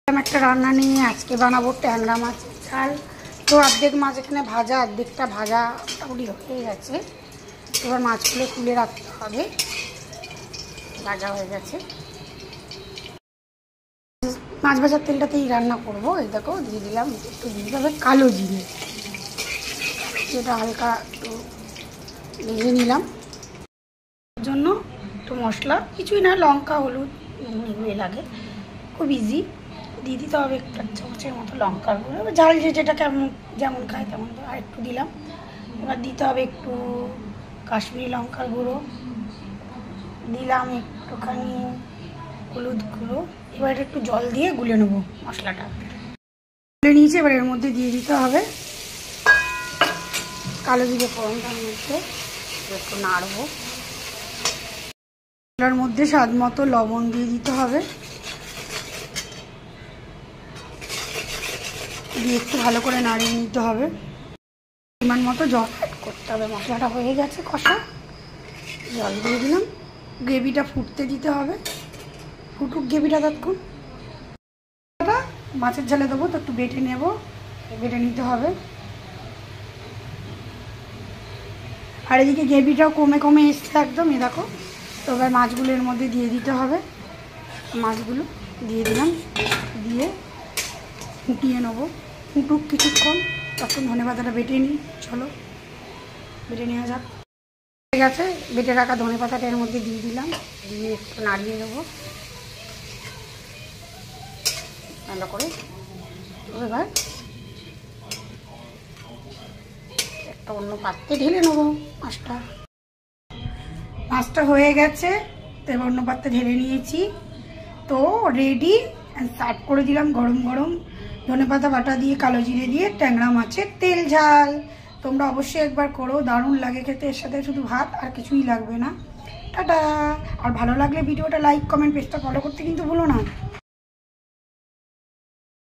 একটা রান্না নিয়ে আজকে বানাবো ট্যাংরা মাছের ঝাল। তো অর্ধেক মাছ এখানে ভাজা, অর্ধেকটা ভাজা মোটামুটি হয়ে গেছে। এবার মাছগুলো তুলে রাখতে হবে, ভাজা হয়ে গেছে। মাছ ভাজার তেলটাতেই রান্না করবো। এই দেখো দিয়ে দিলাম, একটু দিয়ে দিতে হবে কালো জিরে, যেটা হালকা একটু ভেজে নিলাম। জন্য একটু মশলা কিছুই না, লঙ্কা হলুদ এগুলো লাগে, খুব ইজি। দিয়ে দিতে হবে একটা চামচের মতো লঙ্কার গুঁড়ো, ঝাল যেটা যেমন খায় তেমন। আর একটু দিলাম। এবার দিতে হবে একটু কাশ্মীরি লঙ্কার গুঁড়ো, দিলাম একটুখানি হলুদ গুঁড়ো। এবার এটা একটু জল দিয়ে গুলে নেবো মশলাটা। গুলে নিয়েছি, এবার এর মধ্যে দিয়ে দিতে হবে কালো জিরে ফোড়নটার মধ্যে একটু নাড়বো। এটার মধ্যে স্বাদ মতো লবণ দিয়ে দিতে হবে, দিয়ে একটু ভালো করে নাড়িয়ে নিতে হবে। পরিমাণ মতো জল অ্যাড করতে হবে। মশলাটা হয়ে গেছে কষা, জল দিয়ে দিলাম। গ্রেভিটা ফুটতে দিতে হবে, ফুটুক গ্রেভিটা ততক্ষণ। মাছের ঝালে দেবো, তো একটু বেটে নেব, বেটে নিতে হবে। আর এদিকে গ্রেভিটাও কমে কমে এসছে একদম, এ দেখো। তো এবার মাছগুলো এর মধ্যে দিয়ে দিতে হবে। মাছগুলো দিয়ে দিলাম, দিয়ে ফুটিয়ে নেবো। ফুটুক কিছুক্ষণ, তখন ধনেপাতাটা বেটে নিই। চলো বেটে নেওয়া যাক। ঠিক আছে, বেটে রাখা ধনেপাতাটা এর মধ্যে দিয়ে দিলাম, দিয়ে একটু নাড়িয়ে দেবো ভালো করে। এবার একটা অন্য পাত্রে ঢেলে নেবো মাছটা হয়ে গেছে। তো এবার অন্য পাত্রে ঢেলে নিয়েছি, তো রেডি। সার্ভ করে দিলাম গরম গরম ধনেপাতা বাটা দিয়ে, কালো জিরে দিয়ে ট্যাংরা মাছের তেল ঝাল। তোমরা অবশ্যই একবার করো, দারুণ লাগে খেতে। এর সাথে শুধু ভাত আর কিছুই লাগবে না। টাটা। আর ভালো লাগলে ভিডিওটা লাইক কমেন্ট, পেজটা ফলো করতে কিন্তু ভুলো না।